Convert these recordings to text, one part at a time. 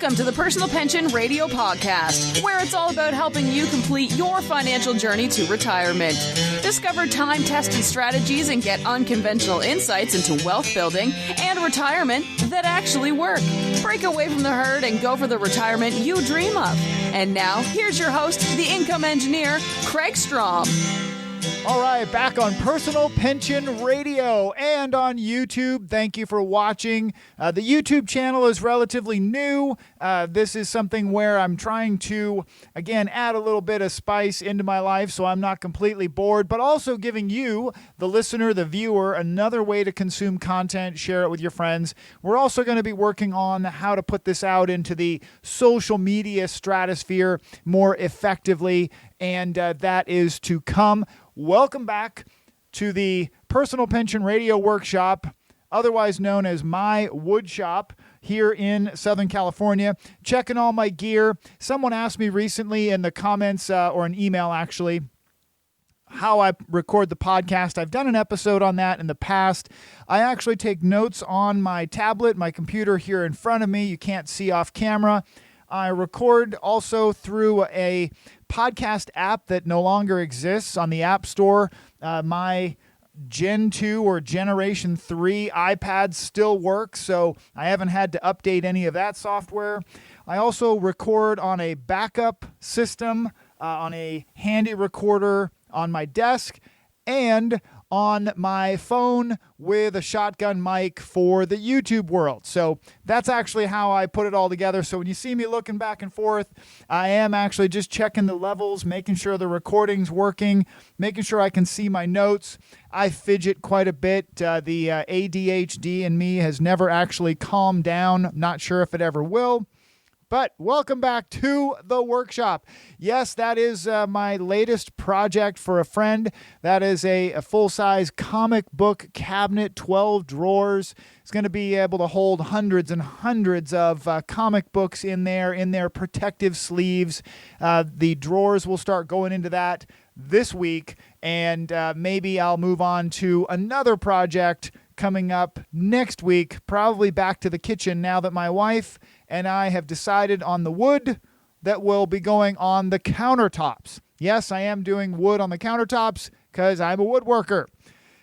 Welcome to the Personal Pension Radio Podcast, where it's all about helping you complete your financial journey to retirement. Discover time-tested strategies and get unconventional insights into wealth building and retirement that actually work. Break away from the herd and go for the retirement you dream of. And now, here's your host, the income engineer, Kraig Strom. All right, back on Personal Pension Radio and on YouTube. Thank you for watching. The YouTube channel is relatively new. This is something where I'm trying to, again, add a little bit of spice into my life so I'm not completely bored, but also giving you, the listener, the viewer, another way to consume content, share it with your friends. We're also going to be working on how to put this out into the social media stratosphere more effectively, and that is to come. Welcome back to the Personal Pension Radio Workshop, otherwise known as my wood shop here in Southern California. Checking all my gear. Someone asked me recently in the comments, or an email actually, how I record the podcast. I've done an episode on that in the past. I actually take notes on my tablet, my computer here in front of me. You can't see off camera. I record also through a podcast app that no longer exists on the App Store. My Gen 2 or Generation 3 iPad still works, so I haven't had to update any of that software. I also record on a backup system, on a handy recorder on my desk, and on my phone with a shotgun mic for the YouTube world. So that's actually how I put it all together. So when you see me looking back and forth, I am actually just checking the levels, making sure the recording's working, making sure I can see my notes. I fidget quite a bit. The ADHD in me has never actually calmed down. Not sure if it ever will. But welcome back to the workshop. Yes, that is my latest project for a friend. That is a full-size comic book cabinet, 12 drawers. It's going to be able to hold hundreds and hundreds of comic books in their protective sleeves. The drawers will start going into that this week, and maybe I'll move on to another project coming up next week, probably back to the kitchen now that my wife and I have decided on the wood that will be going on the countertops. Yes, I am doing wood on the countertops because I'm a woodworker.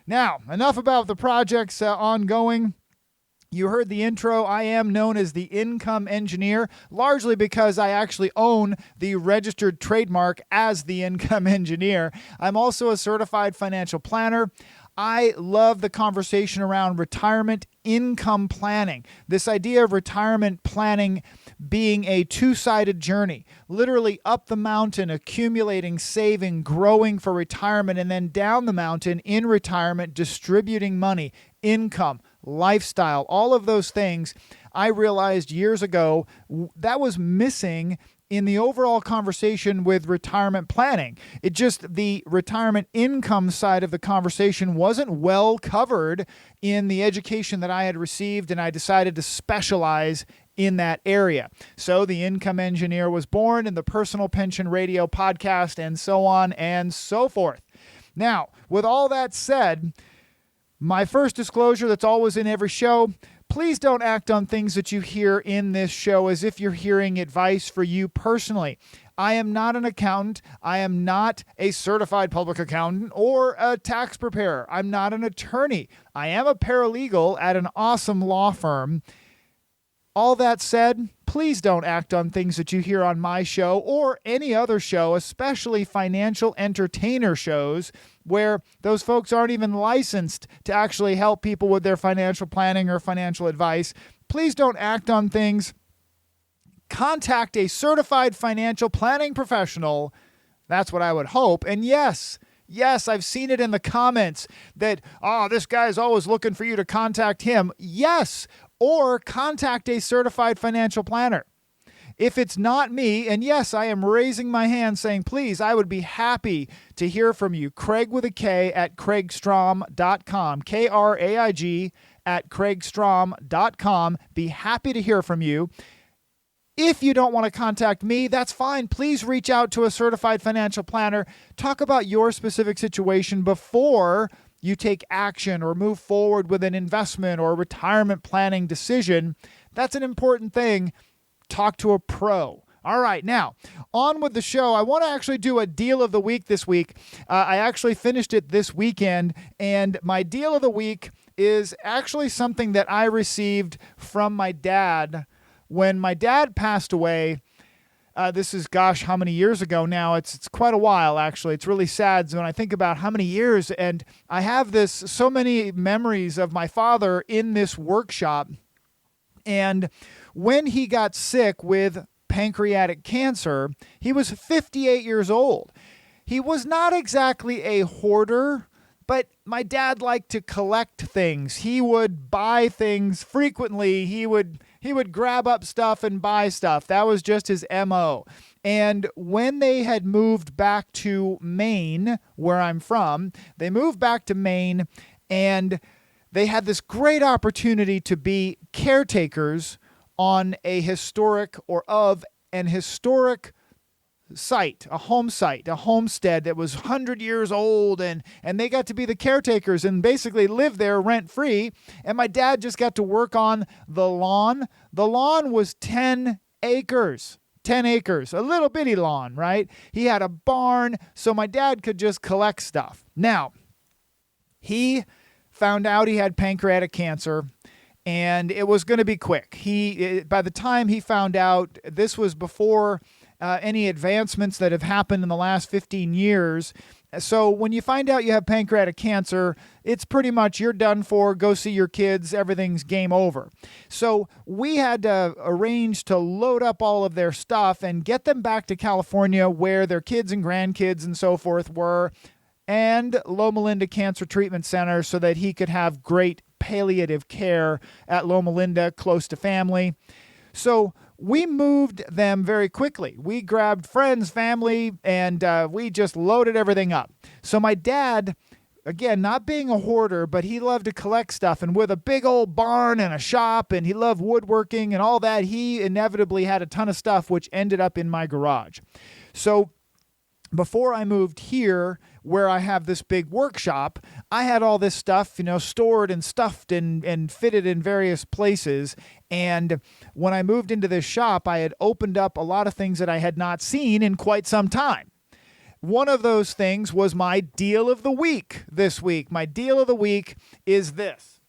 Now, enough about the projects ongoing. You heard the intro. I am known as the income engineer, largely because I actually own the registered trademark as the income engineer. I'm also a certified financial planner. I love the conversation around retirement income planning. This idea of retirement planning being a two-sided journey, literally up the mountain, accumulating, saving, growing for retirement, and then down the mountain in retirement, distributing money, income, lifestyle, all of those things. I realized years ago that was missing in the overall conversation with retirement planning. It just, the retirement income side of the conversation wasn't well covered in the education that I had received, and I decided to specialize in that area. So the income engineer was born in the Personal Pension Radio Podcast, and so on and so forth. Now, with all that said, my first disclosure that's always in every show: please don't act on things that you hear in this show as if you're hearing advice for you personally. I am not an accountant. I am not a certified public accountant or a tax preparer. I'm not an attorney. I am a paralegal at an awesome law firm. All that said, please don't act on things that you hear on my show or any other show, especially financial entertainer shows, where those folks aren't even licensed to actually help people with their financial planning or financial advice. Please don't act on things. Contact a certified financial planning professional. That's what I would hope. And yes, I've seen it in the comments that, this guy's always looking for you to contact him. Yes, or contact a certified financial planner. If it's not me, and yes, I am raising my hand saying, please, I would be happy to hear from you. Kraig with a K at kraigstrom.com, Kraig at kraigstrom.com. Be happy to hear from you. If you don't want to contact me, that's fine. Please reach out to a certified financial planner. Talk about your specific situation before you take action or move forward with an investment or retirement planning decision. That's an important thing. talk to a pro. All right, now, on with the show. I want to actually do a deal of the week this week. I actually finished it this weekend, and my deal of the week is actually something that I received from my dad when my dad passed away. This is, how many years ago now? It's quite a while, actually. It's really sad when I think about how many years, and I have so many memories of my father in this workshop. And when he got sick with pancreatic cancer, he was 58 years old. He was not exactly a hoarder, but my dad liked to collect things. He would buy things frequently. He would grab up stuff and buy stuff. That was just his MO. And when they had moved back to Maine, where I'm from, they moved back to Maine, and they had this great opportunity to be caretakers on a historic site, a home site, a homestead that was 100 years old, and they got to be the caretakers and basically live there rent-free, and my dad just got to work on the lawn. The lawn was 10 acres. 10 acres, a little bitty lawn, right? He had a barn, so my dad could just collect stuff. Now, he found out he had pancreatic cancer, and it was going to be quick. By the time he found out, this was before any advancements that have happened in the last 15 years. So when you find out you have pancreatic cancer, it's pretty much you're done for. Go see your kids. Everything's game over. So we had to arrange to load up all of their stuff and get them back to California, where their kids and grandkids and so forth were, and Loma Linda Cancer Treatment Center, so that he could have great palliative care at Loma Linda, close to family. So we moved them very quickly. We grabbed friends, family, and we just loaded everything up. So my dad, again, not being a hoarder, but he loved to collect stuff, and with a big old barn and a shop, and he loved woodworking and all that, he inevitably had a ton of stuff which ended up in my garage. So before I moved here, where I have this big workshop, I had all this stuff, stored and stuffed and fitted in various places. And when I moved into this shop, I had opened up a lot of things that I had not seen in quite some time. One of those things was my deal of the week this week. My deal of the week is this.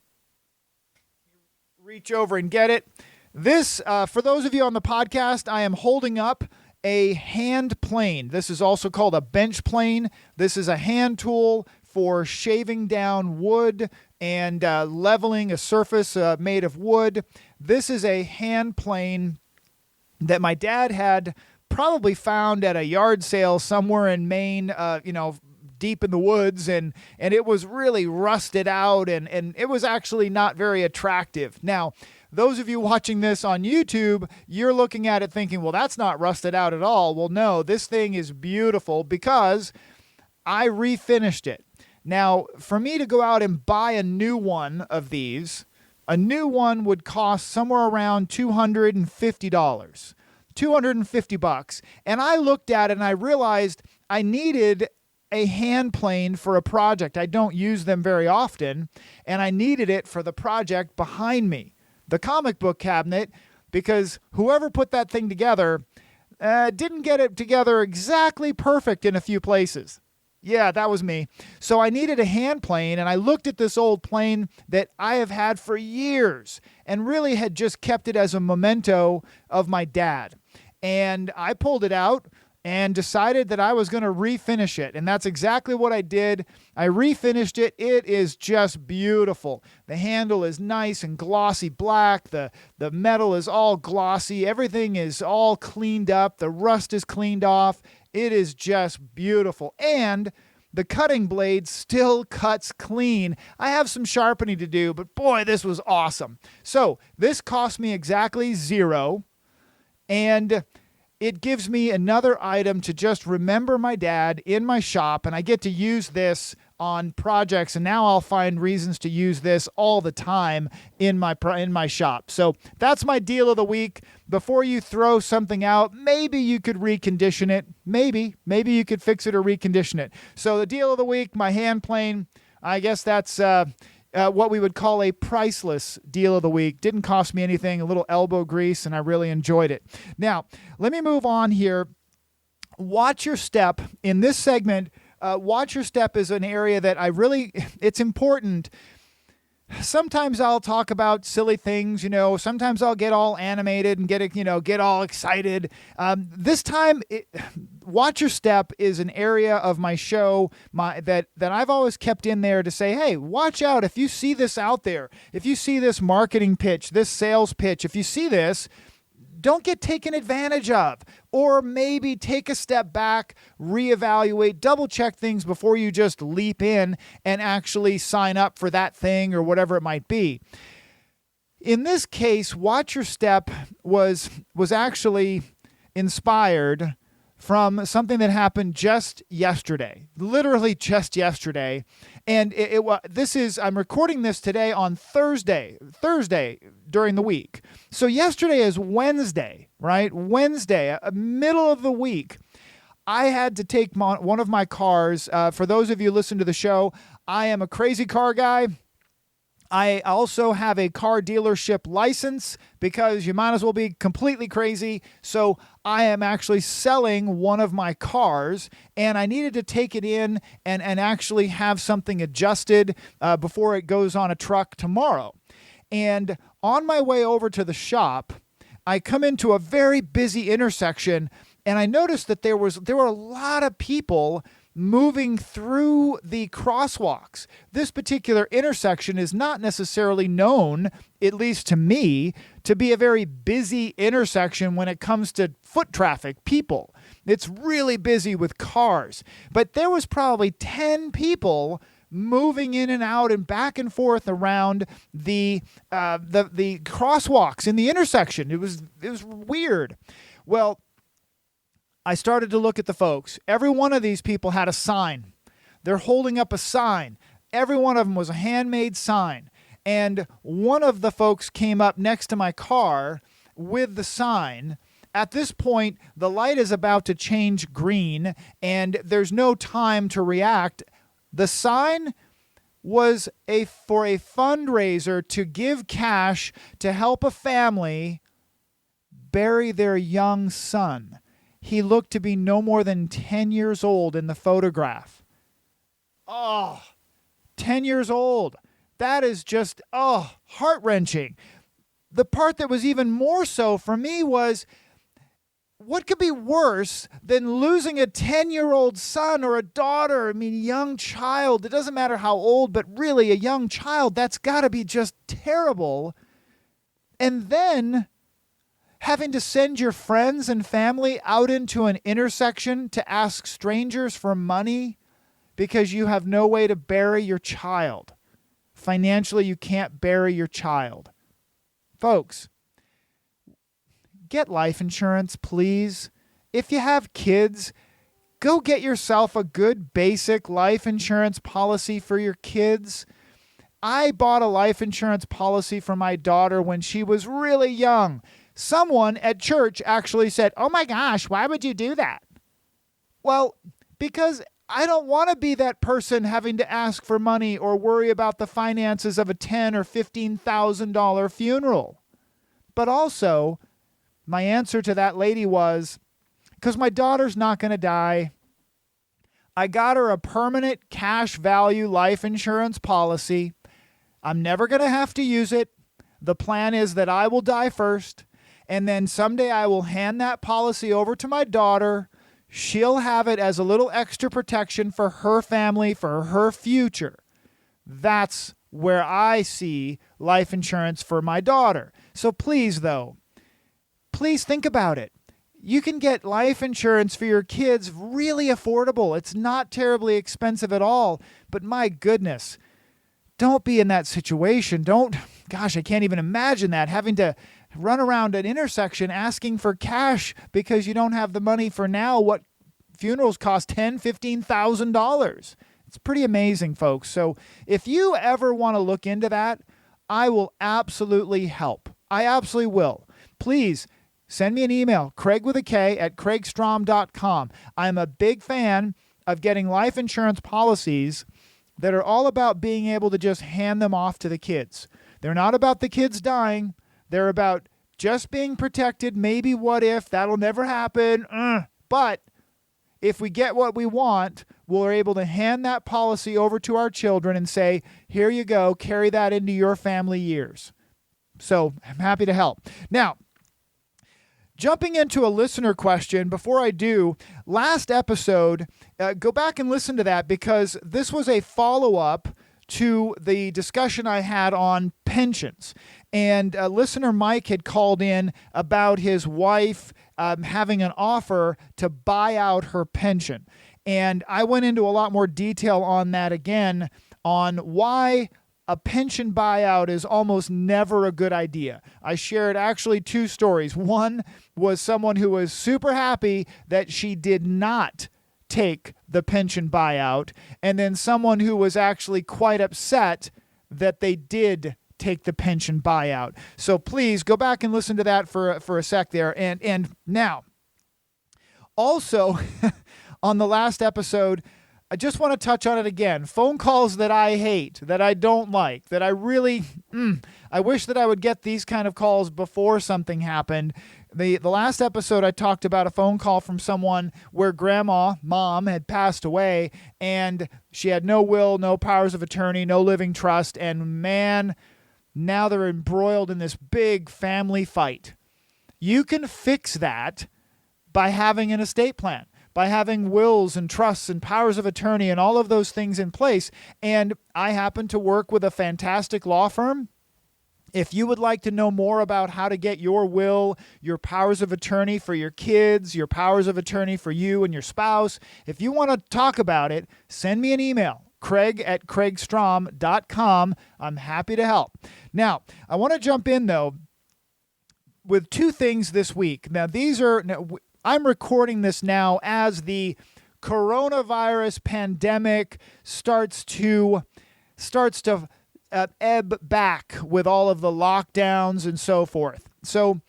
Reach over and get it. This, for those of you on the podcast, I am holding up a hand plane. This is also called a bench plane. This is a hand tool for shaving down wood and leveling a surface made of wood. This is a hand plane that my dad had probably found at a yard sale somewhere in Maine, deep in the woods, and it was really rusted out, and it was actually not very attractive. Now, those of you watching this on YouTube, you're looking at it thinking, well, that's not rusted out at all. Well, no, this thing is beautiful because I refinished it. Now, for me to go out and buy a new one of these, a new one would cost somewhere around $250. $250. And I looked at it and I realized I needed a hand plane for a project. I don't use them very often, and I needed it for the project behind me, the comic book cabinet, because whoever put that thing together didn't get it together exactly perfect in a few places. Yeah, that was me. So I needed a hand plane, and I looked at this old plane that I have had for years and really had just kept it as a memento of my dad. And I pulled it out and decided that I was going to refinish it. And that's exactly what I did. I refinished it. It is just beautiful. The handle is nice and glossy black. The metal is all glossy. Everything is all cleaned up. The rust is cleaned off. It is just beautiful. And the cutting blade still cuts clean. I have some sharpening to do, but boy, this was awesome. So this cost me exactly $0. And it gives me another item to just remember my dad in my shop, and I get to use this on projects, and now I'll find reasons to use this all the time in my shop. So that's my deal of the week. Before you throw something out, maybe you could recondition it. Maybe you could fix it or recondition it. So the deal of the week, my hand plane, I guess that's what we would call a priceless deal of the week. Didn't cost me anything, a little elbow grease, and I really enjoyed it. Now, let me move on here. Watch your step. In this segment, watch your step is an area that it's important. Sometimes I'll talk about silly things, sometimes I'll get all animated and get all excited. This time, watch your step is an area of my show that I've always kept in there to say, hey, watch out. If you see this out there, if you see this marketing pitch, this sales pitch, if you see this, don't get taken advantage of, or maybe take a step back, reevaluate, double check things before you just leap in and actually sign up for that thing or whatever it might be. In this case, Watch Your Step was actually inspired from something that happened just yesterday, literally just yesterday. And I'm recording this today on Thursday during the week. So yesterday is Wednesday, right? Wednesday, middle of the week. I had to take one of my cars. For those of you who listen to the show, I am a crazy car guy. I also have a car dealership license because you might as well be completely crazy. So I am actually selling one of my cars, and I needed to take it in and actually have something adjusted before it goes on a truck tomorrow. And on my way over to the shop, I come into a very busy intersection, and I noticed that there were a lot of people moving through the crosswalks. This particular intersection is not necessarily known, at least to me, to be a very busy intersection when it comes to foot traffic, people. It's really busy with cars. But there was probably 10 people moving in and out and back and forth around the crosswalks in the intersection. It was weird. Well, I started to look at the folks. Every one of these people had a sign. They're holding up a sign. Every one of them was a handmade sign. And one of the folks came up next to my car with the sign. At this point, the light is about to change green, and there's no time to react. The sign was for a fundraiser to give cash to help a family bury their young son. He looked to be no more than 10 years old in the photograph. 10 years old. That is just, heart-wrenching. The part that was even more so for me was, what could be worse than losing a 10-year-old son or a daughter? I mean, a young child. It doesn't matter how old, but really a young child. That's got to be just terrible. And then having to send your friends and family out into an intersection to ask strangers for money because you have no way to bury your child. Financially, you can't bury your child. Folks, get life insurance, please. If you have kids, go get yourself a good basic life insurance policy for your kids. I bought a life insurance policy for my daughter when she was really young. Someone at church actually said, "Oh my gosh, why would you do that?" Well, because I don't want to be that person having to ask for money or worry about the finances of a $10,000 or $15,000 funeral. But also, my answer to that lady was, because my daughter's not going to die, I got her a permanent cash value life insurance policy. I'm never going to have to use it. The plan is that I will die first, and then someday I will hand that policy over to my daughter. She'll have it as a little extra protection for her family, for her future. That's where I see life insurance for my daughter. So please, though, please think about it. You can get life insurance for your kids really affordable. It's not terribly expensive at all. But my goodness, don't be in that situation. I can't even imagine that, having to run around an intersection asking for cash because you don't have the money for now. What funerals cost $10,000, $15,000. It's pretty amazing, folks. So if you ever want to look into that, I will absolutely help. I absolutely will. Please send me an email, Kraig with a K at kraigstrom.com. I'm a big fan of getting life insurance policies that are all about being able to just hand them off to the kids. They're not about the kids dying. They're about just being protected. Maybe what if, that'll never happen. But if we get what we want, we're able to hand that policy over to our children and say, here you go, carry that into your family years. So I'm happy to help. Now, jumping into a listener question, before I do, last episode, go back and listen to that because this was a follow-up to the discussion I had on pensions. And listener Mike had called in about his wife having an offer to buy out her pension. And I went into a lot more detail on that again, on why a pension buyout is almost never a good idea. I shared actually two stories. One was someone who was super happy that she did not take the pension buyout, and then someone who was actually quite upset that they did take the pension buyout. So please go back and listen to that for a sec there. And now, also on the last episode, I just want to touch on it again. Phone calls that I hate, that I don't like, that I really, I wish that I would get these kind of calls before something happened. The last episode, I talked about a phone call from someone where mom, had passed away, and she had no will, no powers of attorney, no living trust, and man, now they're embroiled in this big family fight. You can fix that by having an estate plan, by having wills and trusts and powers of attorney and all of those things in place. And I happen to work with a fantastic law firm. If you would like to know more about how to get your will, your powers of attorney for your kids, your powers of attorney for you and your spouse, if you want to talk about it, send me an email, Kraig@kraigstrom.com. I'm happy to help. Now, I want to jump in, though, with two things this week. Now, I'm recording this now as the coronavirus pandemic starts to ebb back with all of the lockdowns and so forth. So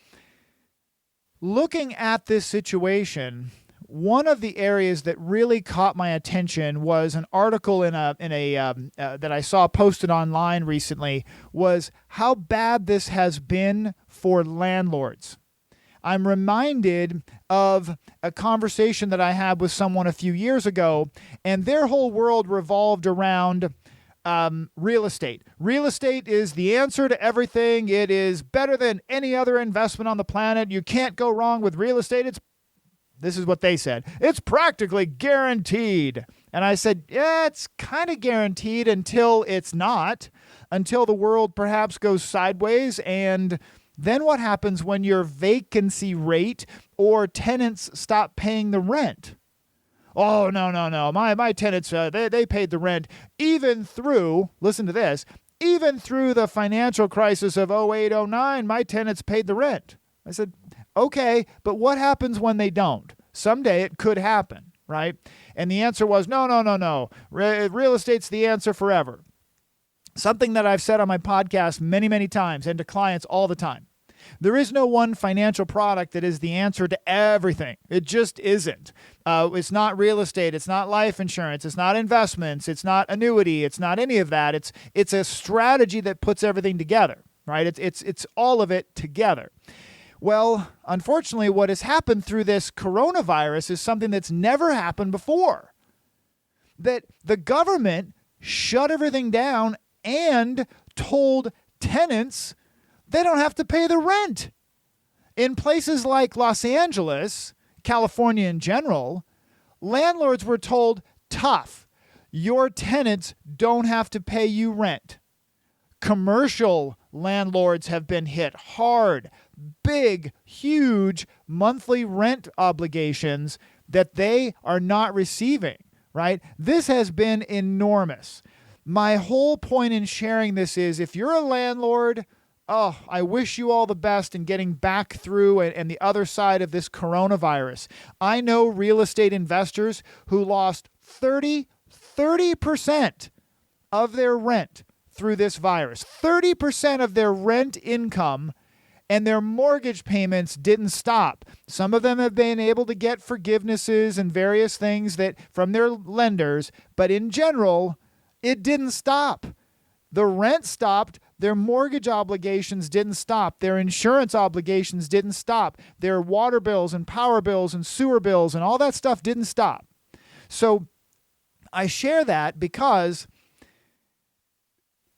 looking at this situation, one of the areas that really caught my attention was an article that I saw posted online recently, was how bad this has been for landlords. I'm reminded of a conversation that I had with someone a few years ago, and their whole world revolved around real estate. Real estate is the answer to everything. It is better than any other investment on the planet. You can't go wrong with real estate. This is what they said. It's practically guaranteed. And I said, yeah, it's kind of guaranteed until it's not, until the world perhaps goes sideways. And then what happens when your vacancy rate or tenants stop paying the rent? Oh, no. My tenants, they paid the rent even through, listen to this, even through the financial crisis of 08, 09, my tenants paid the rent. I said, okay, but what happens when they don't? Someday it could happen, right? And the answer was, no. Real estate's the answer forever. Something that I've said on my podcast many, many times and to clients all the time. There is no one financial product that is the answer to everything. It just isn't. It's not real estate. It's not life insurance. It's not investments. It's not annuity. It's not any of that. It's a strategy that puts everything together, right? It's all of it together. Well, unfortunately, what has happened through this coronavirus is something that's never happened before. That the government shut everything down and told tenants they don't have to pay the rent. In places like Los Angeles, California in general, landlords were told, tough, your tenants don't have to pay you rent. Commercial landlords have been hit hard, big, huge monthly rent obligations that they are not receiving, right? This has been enormous. My whole point in sharing this is if you're a landlord, I wish you all the best in getting back through and the other side of this coronavirus. I know real estate investors who lost 30% of their rent through this virus. 30% of their rent income and their mortgage payments didn't stop. Some of them have been able to get forgivenesses and various things that from their lenders, but in general, It didn't stop. The rent stopped. Their mortgage obligations didn't stop. Their insurance obligations didn't stop. Their water bills and power bills and sewer bills and all that stuff didn't stop. So I share that because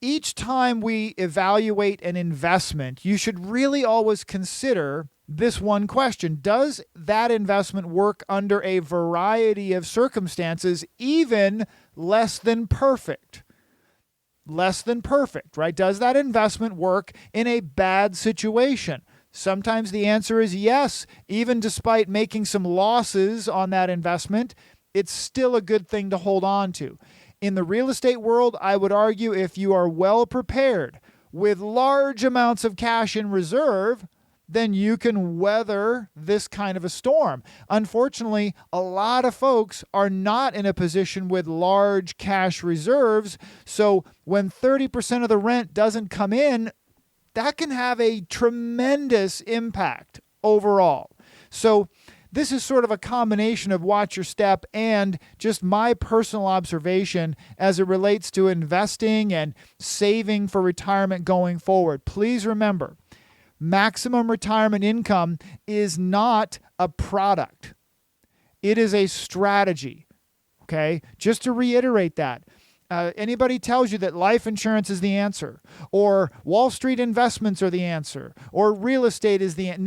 each time we evaluate an investment, you should really always consider this one question. Does that investment work under a variety of circumstances, even less than perfect? Less than perfect, right? Does that investment work in a bad situation? Sometimes the answer is yes. Even despite making some losses on that investment, it's still a good thing to hold on to. In the real estate world, I would argue if you are well prepared with large amounts of cash in reserve, then you can weather this kind of a storm. Unfortunately, a lot of folks are not in a position with large cash reserves. So when 30% of the rent doesn't come in, that can have a tremendous impact overall. So this is sort of a combination of watch your step and just my personal observation as it relates to investing and saving for retirement going forward. Please remember, maximum retirement income is not a product. It is a strategy. Okay? Just to reiterate that. Anybody tells you that life insurance is the answer, or Wall Street investments are the answer, or real estate is the answer.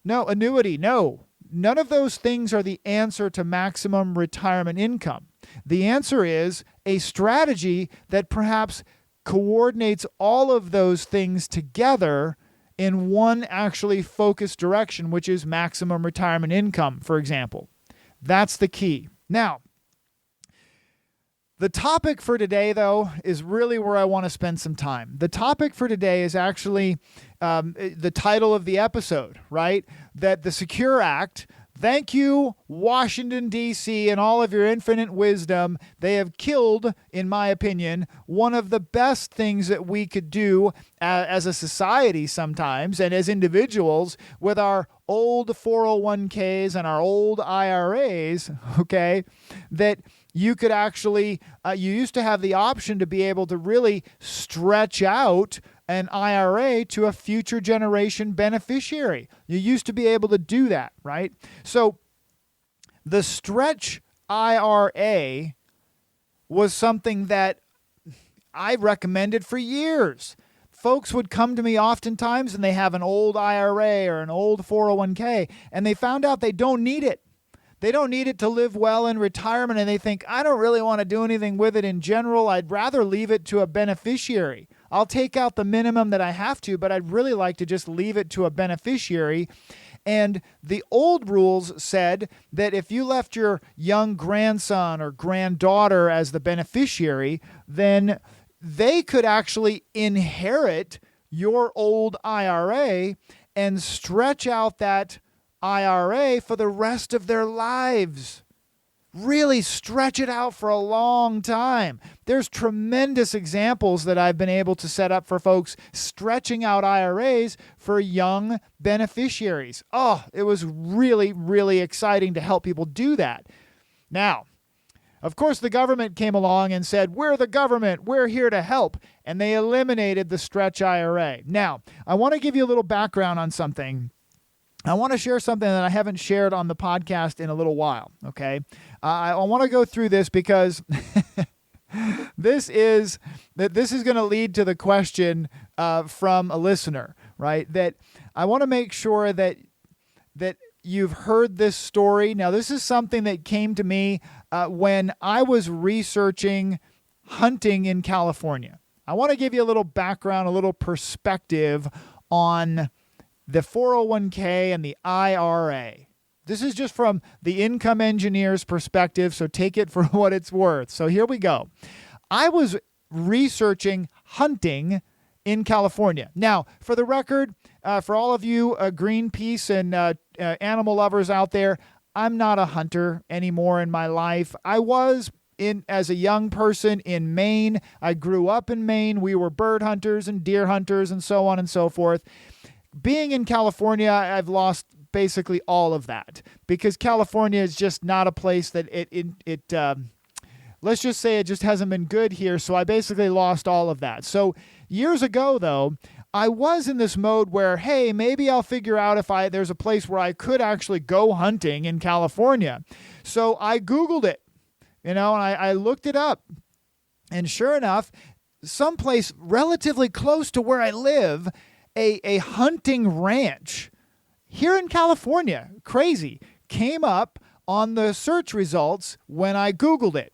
No, annuity, no. None of those things are the answer to maximum retirement income. The answer is a strategy that perhaps coordinates all of those things together in one actually focused direction, which is maximum retirement income, for example. That's the key. Now, the topic for today, though, is really where I want to spend some time. The topic for today is actually the title of the episode, right? That the Secure Act, thank you, Washington, D.C., and all of your infinite wisdom. They have killed, in my opinion, one of the best things that we could do as a society sometimes and as individuals with our old 401ks and our old IRAs, okay, that you could actually, you used to have the option to be able to really stretch out an IRA to a future generation beneficiary. You used to be able to do that, right? So the Stretch IRA was something that I recommended for years. Folks would come to me oftentimes and they have an old IRA or an old 401k and they found out they don't need it. They don't need it to live well in retirement, and they think, I don't really want to do anything with it in general. I'd rather leave it to a beneficiary. I'll take out the minimum that I have to, but I'd really like to just leave it to a beneficiary. And the old rules said that if you left your young grandson or granddaughter as the beneficiary, then they could actually inherit your old IRA and stretch out that IRA for the rest of their lives. Really stretch it out for a long time. There's tremendous examples that I've been able to set up for folks stretching out IRAs for young beneficiaries. Oh, it was really, really exciting to help people do that. Now, of course, the government came along and said, we're the government, we're here to help, and they eliminated the Stretch IRA. Now, I want to give you a little background on something. I want to share something that I haven't shared on the podcast in a little while, okay? I want to go through this because this is going to lead to the question from a listener, right? That I want to make sure that you've heard this story. Now, this is something that came to me when I was researching hunting in California. I want to give you a little background, a little perspective on the 401k and the IRA. This is just from the income engineer's perspective, so take it for what it's worth. So here we go. I was researching hunting in California. Now, for the record, for all of you Greenpeace and animal lovers out there, I'm not a hunter anymore in my life. I was as a young person in Maine. I grew up in Maine. We were bird hunters and deer hunters and so on and so forth. Being in California, I've lost basically all of that because California is just not a place that let's just say it just hasn't been good here. So I basically lost all of that. So years ago, though, I was in this mode where, hey, maybe I'll figure out if there's a place where I could actually go hunting in California. So I Googled it, and I looked it up. And sure enough, someplace relatively close to where I live, a hunting ranch here in California, crazy, came up on the search results when I Googled it.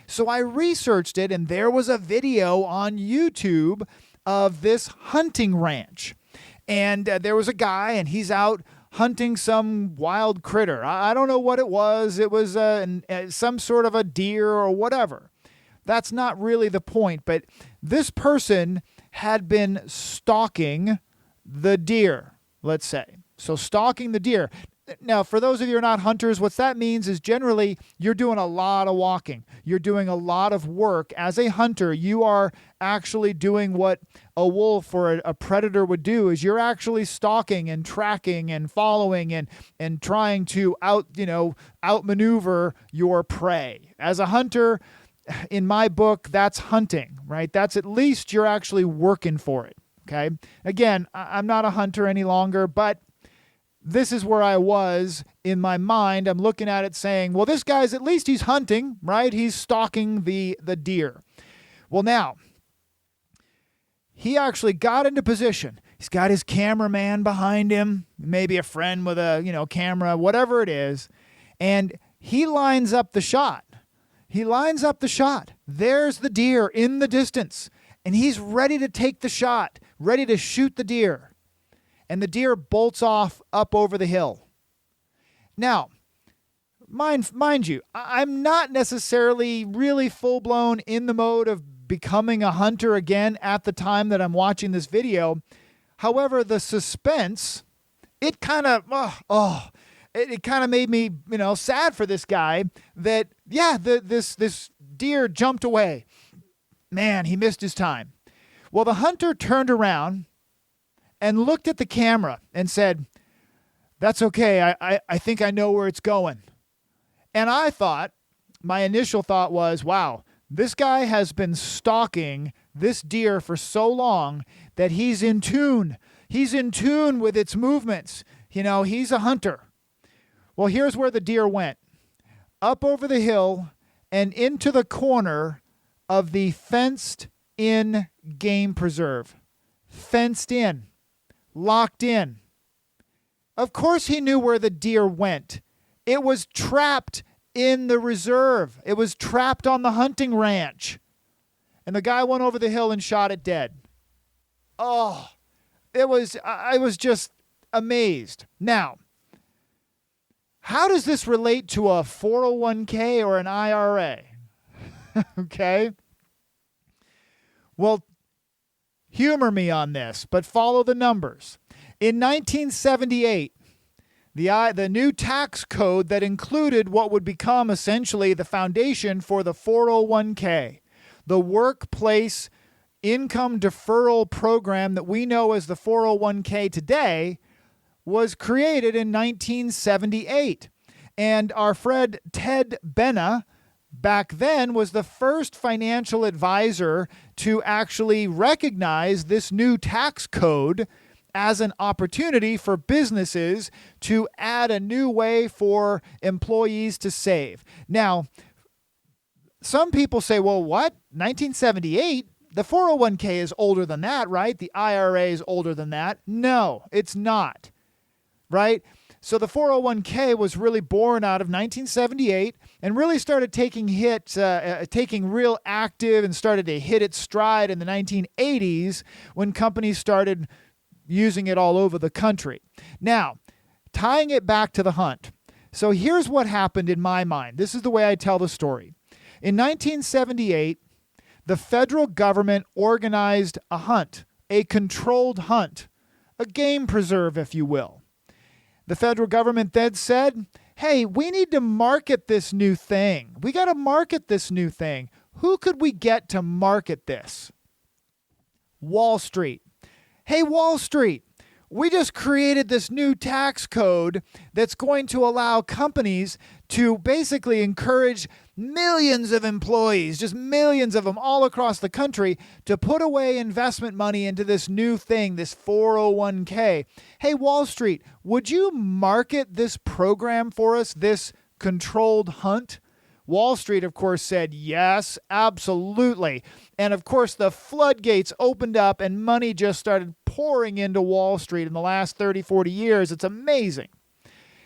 So I researched it, and there was a video on YouTube of this hunting ranch. And there was a guy, and he's out hunting some wild critter. I don't know what it was. It was some sort of a deer or whatever. That's not really the point, but this person had been stalking the deer, let's say. So stalking the deer. Now, for those of you who are not hunters, what that means is generally you're doing a lot of walking. You're doing a lot of work. As a hunter, you are actually doing what a wolf or a predator would do, is you're actually stalking and tracking and following and trying to outmaneuver your prey. As a hunter, in my book, that's hunting, right? That's at least you're actually working for it, okay? Again, I'm not a hunter any longer, but this is where I was in my mind. I'm looking at it saying, well, this guy's at least he's hunting, right? He's stalking the deer. Well, now, he actually got into position. He's got his cameraman behind him, maybe a friend with a, camera, whatever it is, and he lines up the shot. There's the deer in the distance, and he's ready to take the shot, ready to shoot the deer. And the deer bolts off up over the hill. Now, mind you, I'm not necessarily really full-blown in the mode of becoming a hunter again at the time that I'm watching this video. However, the suspense, it kind of, it kind of made me, sad for this guy that, this deer jumped away. Man, he missed his time. Well, the hunter turned around and looked at the camera and said, that's okay, I think I know where it's going. And my initial thought was, wow, this guy has been stalking this deer for so long that he's in tune. He's in tune with its movements. He's a hunter. Well, here's where the deer went. Up over the hill and into the corner of the fenced-in game preserve. Fenced in. Locked in. Of course he knew where the deer went. It was trapped in the reserve. It was trapped on the hunting ranch. And the guy went over the hill and shot it dead. I was just amazed. Now, how does this relate to a 401k or an IRA? Okay. Well, humor me on this, but follow the numbers. In 1978, the new tax code that included what would become essentially the foundation for the 401k, the workplace income deferral program that we know as the 401k today, was created in 1978. And our friend Ted Benna back then was the first financial advisor to actually recognize this new tax code as an opportunity for businesses to add a new way for employees to save. Now, some people say, well, what? 1978? The 401k is older than that, right? The IRA is older than that. No, it's not, right? So the 401k was really born out of 1978 and really started taking real active and started to hit its stride in the 1980s when companies started using it all over the country. Now, tying it back to the hunt. So here's what happened in my mind. This is the way I tell the story. In 1978, the federal government organized a hunt, a controlled hunt, a game preserve, if you will. The federal government then said, hey, we need to market this new thing. We got to market this new thing. Who could we get to market this? Wall Street. Hey, Wall Street, we just created this new tax code that's going to allow companies to basically encourage millions of employees, just millions of them all across the country, to put away investment money into this new thing, this 401k. Hey, Wall Street, would you market this program for us, this controlled hunt? Wall Street, of course, said yes, absolutely. And of course, the floodgates opened up and money just started pouring into Wall Street in the last 30, 40 years. It's amazing.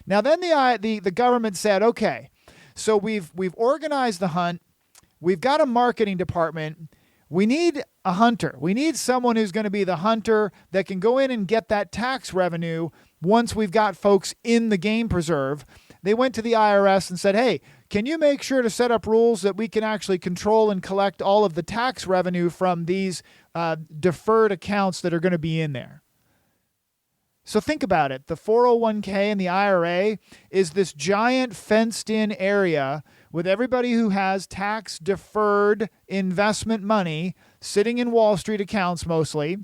Now, then the government said, okay, so we've organized the hunt. We've got a marketing department. We need a hunter. We need someone who's going to be the hunter that can go in and get that tax revenue once we've got folks in the game preserve. They went to the IRS and said, hey, can you make sure to set up rules that we can actually control and collect all of the tax revenue from these deferred accounts that are going to be in there? So think about it. The 401k and the IRA is this giant fenced-in area with everybody who has tax-deferred investment money sitting in Wall Street accounts mostly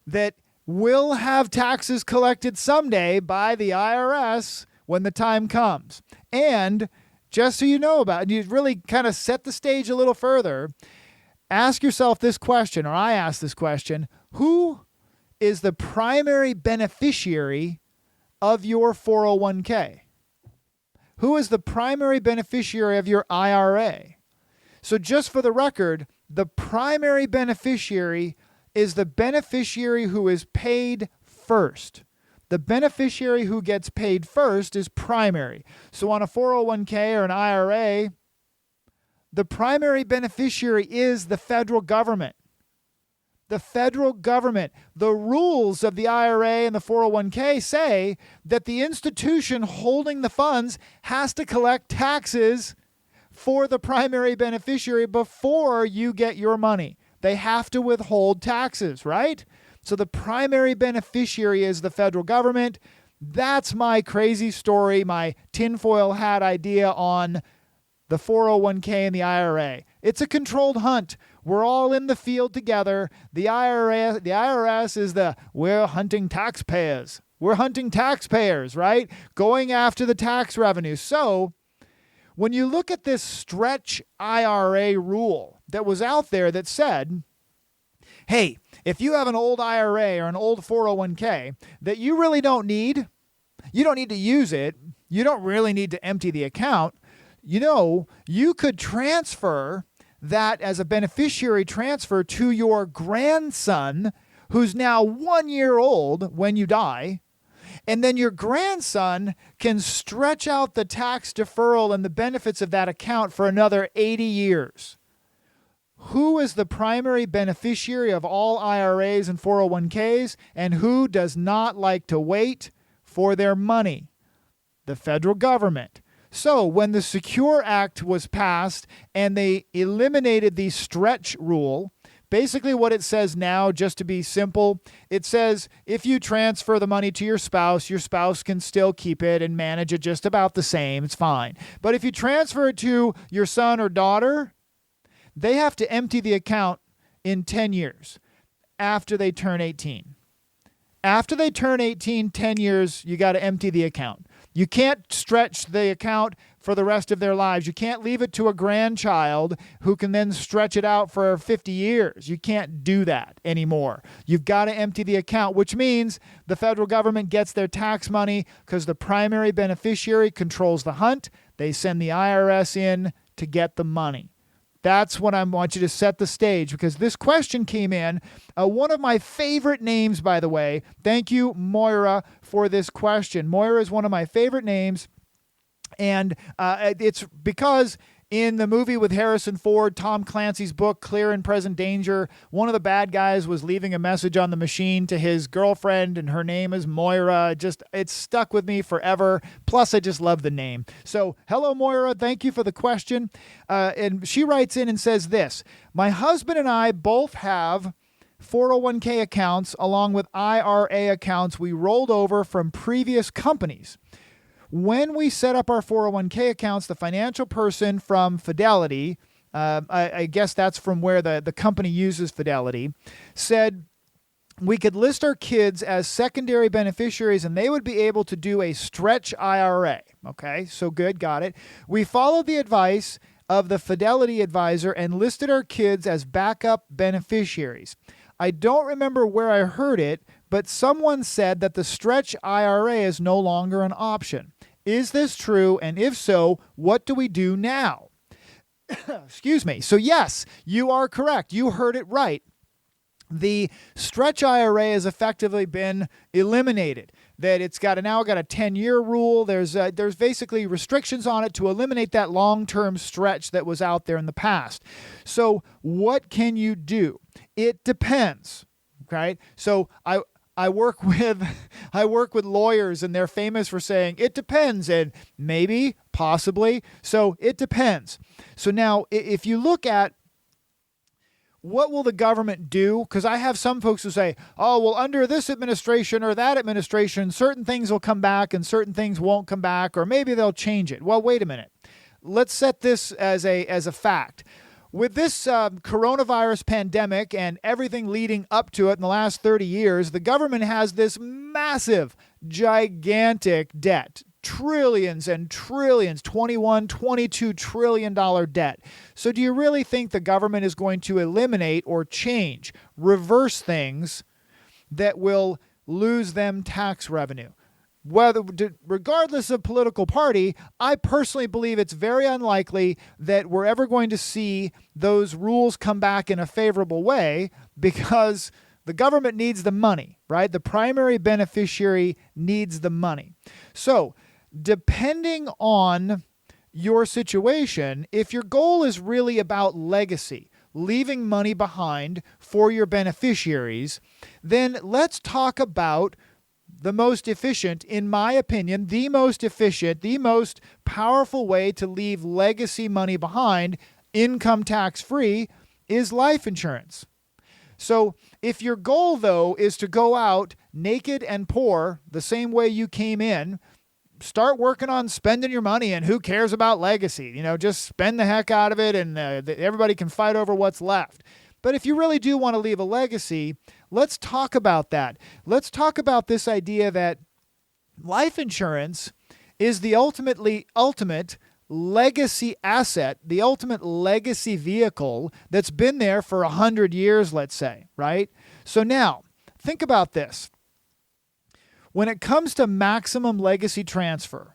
that will have taxes collected someday by the IRS when the time comes. And just so you know about it, you really kind of set the stage a little further, ask yourself this question, or I ask this question: who is the primary beneficiary of your 401k? Who is the primary beneficiary of your IRA? So just for the record, the primary beneficiary is the beneficiary who is paid first. The beneficiary who gets paid first is primary. So on a 401k or an IRA, the primary beneficiary is the federal government. The federal government. The rules of the IRA and the 401k say that the institution holding the funds has to collect taxes for the primary beneficiary before you get your money. They have to withhold taxes, right? So the primary beneficiary is the federal government. That's my crazy story, my tinfoil hat idea on the 401k and the IRA. It's a controlled hunt. We're all in the field together. The IRS is we're hunting taxpayers. We're hunting taxpayers, right? Going after the tax revenue. So when you look at this Stretch IRA rule that was out there that said, hey, if you have an old IRA or an old 401k that you really don't need, you don't need to use it, you don't really need to empty the account, you could transfer that as a beneficiary transfer to your grandson, who's now 1 year old when you die, and then your grandson can stretch out the tax deferral and the benefits of that account for another 80 years. Who is the primary beneficiary of all IRAs and 401ks, and who does not like to wait for their money? The federal government. So when the Secure Act was passed and they eliminated the stretch rule, basically what it says now, just to be simple, it says if you transfer the money to your spouse can still keep it and manage it just about the same. It's fine. But if you transfer it to your son or daughter, they have to empty the account in 10 years after they turn 18. After they turn 18, 10 years, you got to empty the account. You can't stretch the account for the rest of their lives. You can't leave it to a grandchild who can then stretch it out for 50 years. You can't do that anymore. You've got to empty the account, which means the federal government gets their tax money because the primary beneficiary controls the hunt. They send the IRS in to get the money. That's what I want you to set the stage, because this question came in. One of my favorite names, by the way. Thank you, Moira, for this question. Moira is one of my favorite names, and it's because in the movie with Harrison Ford, Tom Clancy's book, Clear and Present Danger, one of the bad guys was leaving a message on the machine to his girlfriend, and her name is Moira. It's stuck with me forever. Plus, I just love the name. So, hello, Moira. Thank you for the question. And she writes in and says this: my husband and I both have 401k accounts along with IRA accounts we rolled over from previous companies. When we set up our 401k accounts, the financial person from Fidelity, I guess that's from where the company uses Fidelity, said we could list our kids as secondary beneficiaries and they would be able to do a stretch IRA. Okay, so good, got it. We followed the advice of the Fidelity advisor and listed our kids as backup beneficiaries. I don't remember where I heard it, but someone said that the stretch IRA is no longer an option. Is this true? And if so, what do we do now? Excuse me. So yes, you are correct. You heard it right. The stretch IRA has effectively been eliminated. That it's now got a 10-year rule. There's basically restrictions on it to eliminate that long-term stretch that was out there in the past. So what can you do? It depends. Okay? So I work with lawyers and they're famous for saying it depends and maybe, possibly. So it depends. So now if you look at what will the government do? Because I have some folks who say, oh, well, under this administration or that administration, certain things will come back and certain things won't come back, or maybe they'll change it. Well, wait a minute. Let's set this as a fact. With this coronavirus pandemic and everything leading up to it in the last 30 years, the government has this massive, gigantic debt. Trillions and trillions, $22 trillion debt. So do you really think the government is going to eliminate or change, reverse things that will lose them tax revenue? Regardless of political party, I personally believe it's very unlikely that we're ever going to see those rules come back in a favorable way because the government needs the money, right? The primary beneficiary needs the money. So depending on your situation, if your goal is really about legacy, leaving money behind for your beneficiaries, then let's talk about the most efficient, in my opinion, the most efficient, the most powerful way to leave legacy money behind, income tax free, is life insurance. So if your goal, though, is to go out naked and poor the same way you came in, start working on spending your money, and who cares about legacy? Just spend the heck out of it, and everybody can fight over what's left. But if you really do want to leave a legacy, let's talk about that. Let's talk about this idea that life insurance is the ultimate legacy asset, the ultimate legacy vehicle that's been there for 100 years, let's say, right? So now, think about this. When it comes to maximum legacy transfer,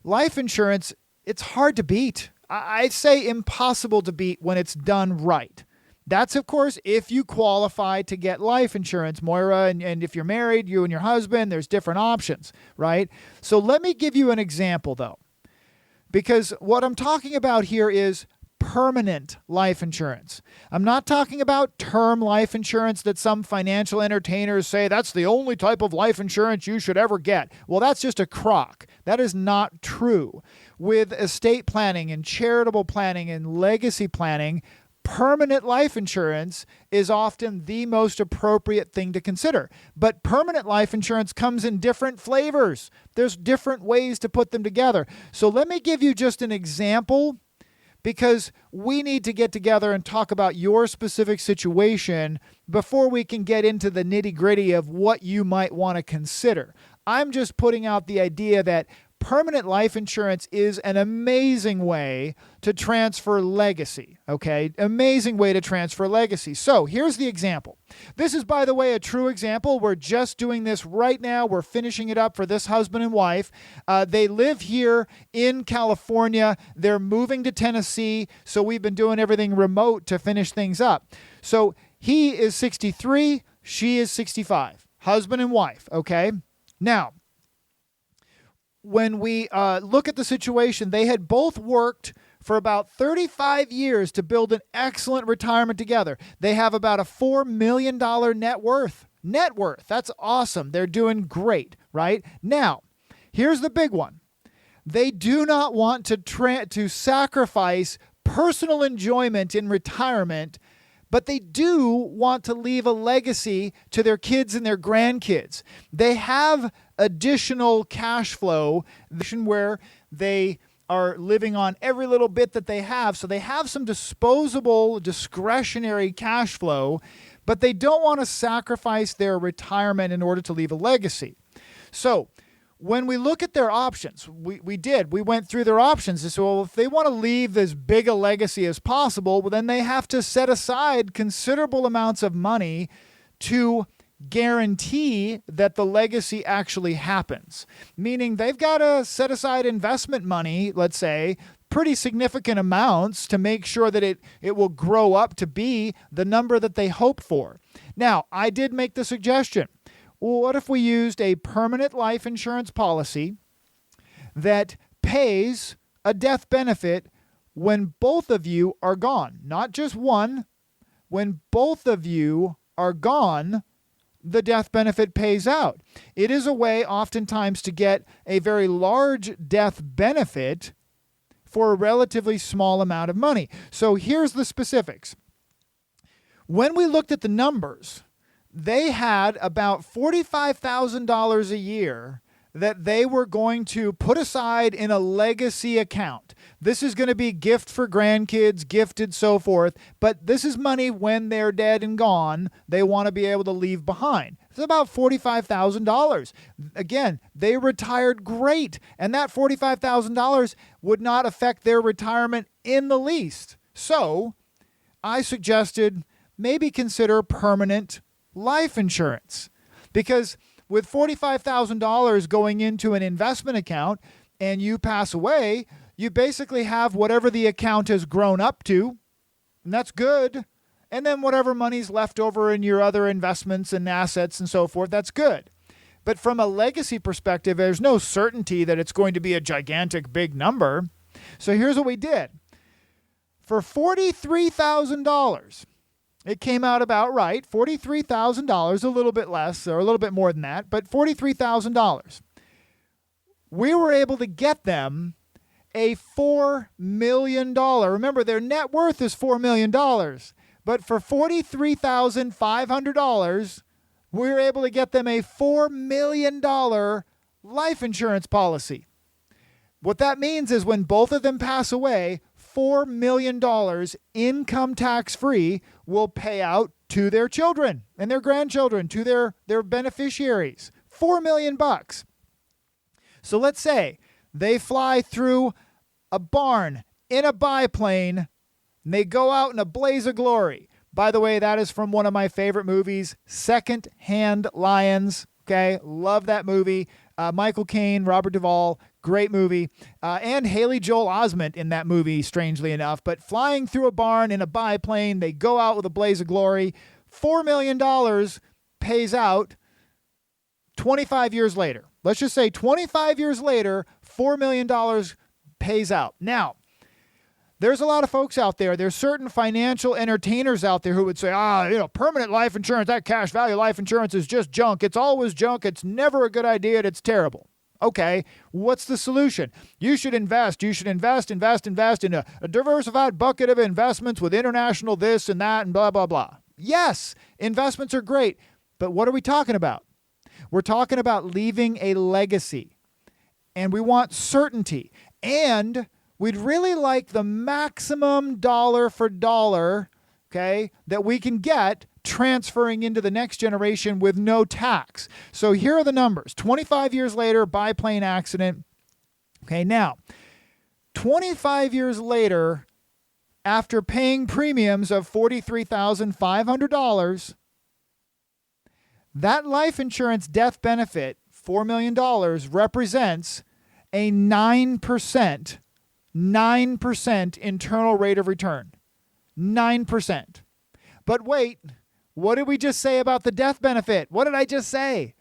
life insurance, it's hard to beat. I'd say impossible to beat when it's done right. That's, of course, if you qualify to get life insurance, Moira, and if you're married, you and your husband, there's different options, right? So let me give you an example, though, because what I'm talking about here is permanent life insurance. I'm not talking about term life insurance that some financial entertainers say that's the only type of life insurance you should ever get. Well, that's just a crock. That is not true. With estate planning and charitable planning and legacy planning, permanent life insurance is often the most appropriate thing to consider. But permanent life insurance comes in different flavors. There's different ways to put them together. So let me give you just an example, because we need to get together and talk about your specific situation before we can get into the nitty-gritty of what you might want to consider. I'm just putting out the idea that permanent life insurance is an amazing way to transfer legacy, okay? Amazing way to transfer legacy. So here's the example. This is, by the way, a true example. We're just doing this right now. We're finishing it up for this husband and wife. They live here in California. They're moving to Tennessee, so we've been doing everything remote to finish things up. So he is 63, she is 65. Husband and wife, okay? Now, when we look at the situation, they had both worked for about 35 years to build an excellent retirement together. They have about a $4 million net worth. Net worth. That's awesome. They're doing great, right? Now, here's the big one. They do not want to sacrifice personal enjoyment in retirement, but they do want to leave a legacy to their kids and their grandkids. They have additional cash flow where they are living on every little bit that they have. So they have some disposable, discretionary cash flow, but they don't want to sacrifice their retirement in order to leave a legacy. So when we look at their options, we went through their options and said, well, if they want to leave as big a legacy as possible, well, then they have to set aside considerable amounts of money to guarantee that the legacy actually happens. Meaning they've got to set aside investment money, let's say, pretty significant amounts to make sure that it will grow up to be the number that they hope for. Now, I did make the suggestion. What if we used a permanent life insurance policy that pays a death benefit when both of you are gone? Not just one. When both of you are gone, the death benefit pays out. It is a way oftentimes to get a very large death benefit for a relatively small amount of money. So here's the specifics. When we looked at the numbers, they had about $45,000 a year that they were going to put aside in a legacy account. This is going to be gift for grandkids, gifted, so forth, but this is money when they're dead and gone, they want to be able to leave behind. It's about $45,000. Again, they retired great, and that $45,000 would not affect their retirement in the least. So I suggested maybe consider permanent life insurance, because with $45,000 going into an investment account and you pass away, you basically have whatever the account has grown up to, and that's good. And then whatever money's left over in your other investments and assets and so forth, that's good. But from a legacy perspective, there's no certainty that it's going to be a gigantic big number. So here's what we did. For $43,000, it came out about right, $43,000, a little bit less or a little bit more than that, but $43,000. We were able to get them a $4 million. Remember, their net worth is $4 million, but for $43,500, we were able to get them a $4 million life insurance policy. What that means is when both of them pass away, $4 million income tax-free will pay out to their children and their grandchildren, to their beneficiaries. $4 million. So let's say they fly through a barn in a biplane and they go out in a blaze of glory. By the way, that is from one of my favorite movies, Second Hand Lions. Okay, love that movie. Michael Caine, Robert Duvall, great movie. And Haley Joel Osment in that movie, strangely enough. But flying through a barn in a biplane, they go out with a blaze of glory. $4 million pays out 25 years later. Let's just say 25 years later, $4 million pays out. Now, there's a lot of folks out there. There's certain financial entertainers out there who would say, permanent life insurance, that cash value life insurance is just junk. It's always junk. It's never a good idea. It's terrible. Okay, what's the solution? You should invest. You should invest in a diversified bucket of investments with international this and that and blah, blah, blah. Yes, investments are great. But what are we talking about? We're talking about leaving a legacy. And we want certainty. And we'd really like the maximum dollar for dollar, okay, that we can get transferring into the next generation with no tax. So here are the numbers. 25 years later, biplane accident. Okay, now, 25 years later, after paying premiums of $43,500, that life insurance death benefit, $4 million, represents a 9% internal rate of return. 9%. But wait, what did we just say about the death benefit? What did I just say?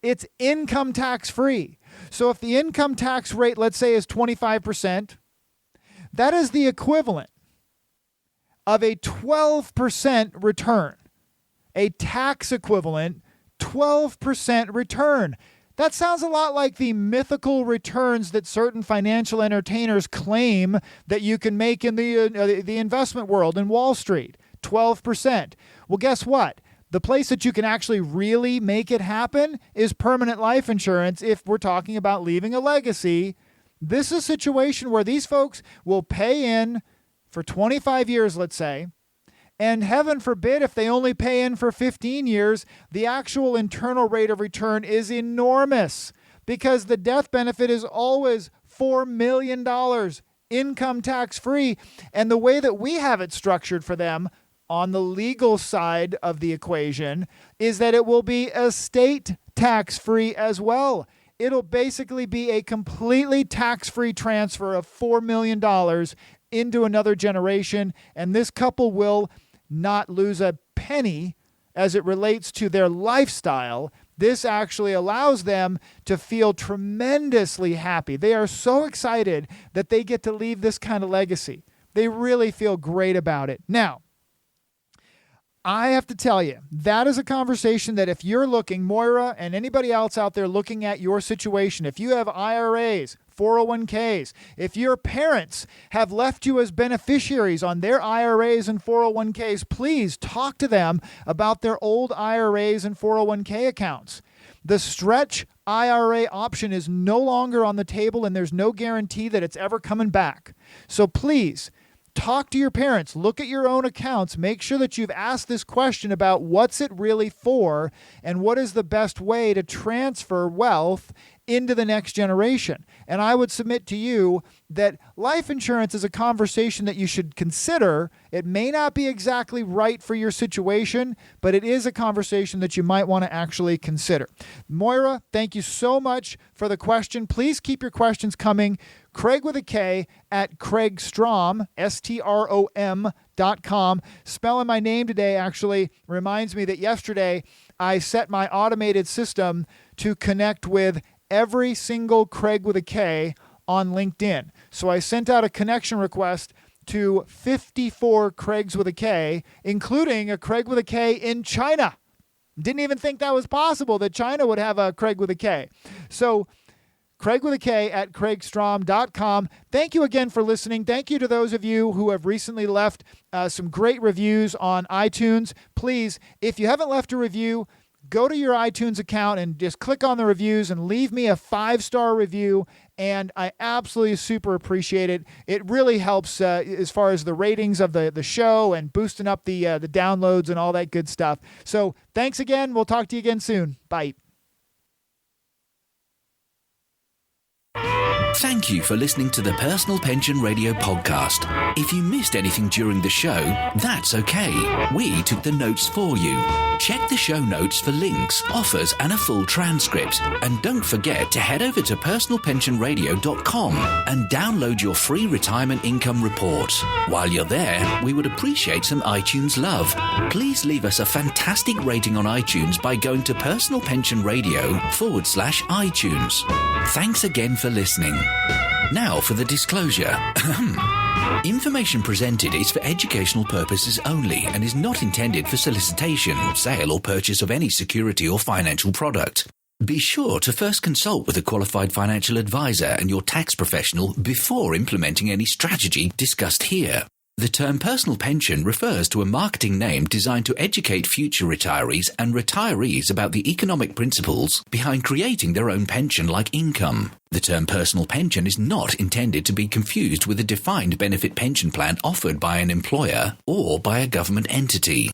It's income tax free. So if the income tax rate, let's say, is 25%, that is the equivalent of a 12% return. A tax equivalent 12% return. That sounds a lot like the mythical returns that certain financial entertainers claim that you can make in the investment world in Wall Street. 12%. Well, guess what? The place that you can actually really make it happen is permanent life insurance if we're talking about leaving a legacy. This is a situation where these folks will pay in for 25 years, let's say, And heaven forbid, if they only pay in for 15 years, the actual internal rate of return is enormous because the death benefit is always $4 million income tax-free. And the way that we have it structured for them on the legal side of the equation is that it will be estate tax-free as well. It'll basically be a completely tax-free transfer of $4 million into another generation, and this couple will not lose a penny as it relates to their lifestyle. This actually allows them to feel tremendously happy. They are so excited that they get to leave this kind of legacy. They really feel great about it. Now, I have to tell you, that is a conversation that if you're looking, Moira and anybody else out there looking at your situation, if you have IRAs, 401ks, if your parents have left you as beneficiaries on their IRAs and 401ks, please talk to them about their old IRAs and 401k accounts. The Stretch IRA option is no longer on the table, and there's no guarantee that it's ever coming back. So please, talk to your parents, look at your own accounts, make sure that you've asked this question about what's it really for and what is the best way to transfer wealth into the next generation. And I would submit to you that life insurance is a conversation that you should consider. It may not be exactly right for your situation, but it is a conversation that you might want to actually consider. Moira, thank you so much for the question. Please keep your questions coming. Kraig with a K at Kraig Strom, STROM.com. Spelling my name today actually reminds me that yesterday I set my automated system to connect with every single Kraig with a K on LinkedIn. So I sent out a connection request to 54 Craigs with a K, including a Kraig with a K in China. Didn't even think that was possible that China would have a Kraig with a K. So Kraig with a K at KraigStrom.com. Thank you again for listening. Thank you to those of you who have recently left some great reviews on iTunes. Please, if you haven't left a review, go to your iTunes account and just click on the reviews and leave me a 5-star review. And I absolutely super appreciate it. It really helps as far as the ratings of the show and boosting up the downloads and all that good stuff. So thanks again. We'll talk to you again soon. Bye. Thank you for listening to the Personal Pension Radio podcast. If you missed anything during the show, that's okay. We took the notes for you. Check the show notes for links, offers, and a full transcript. And don't forget to head over to personalpensionradio.com and download your free retirement income report. While you're there, we would appreciate some iTunes love. Please leave us a fantastic rating on iTunes by going to personalpensionradio.com/iTunes. Thanks again for listening. Now for the disclosure. Information presented is for educational purposes only and is not intended for solicitation, sale or purchase of any security or financial product. Be sure to first consult with a qualified financial advisor and your tax professional before implementing any strategy discussed here. The term personal pension refers to a marketing name designed to educate future retirees and retirees about the economic principles behind creating their own pension-like income. The term personal pension is not intended to be confused with a defined benefit pension plan offered by an employer or by a government entity.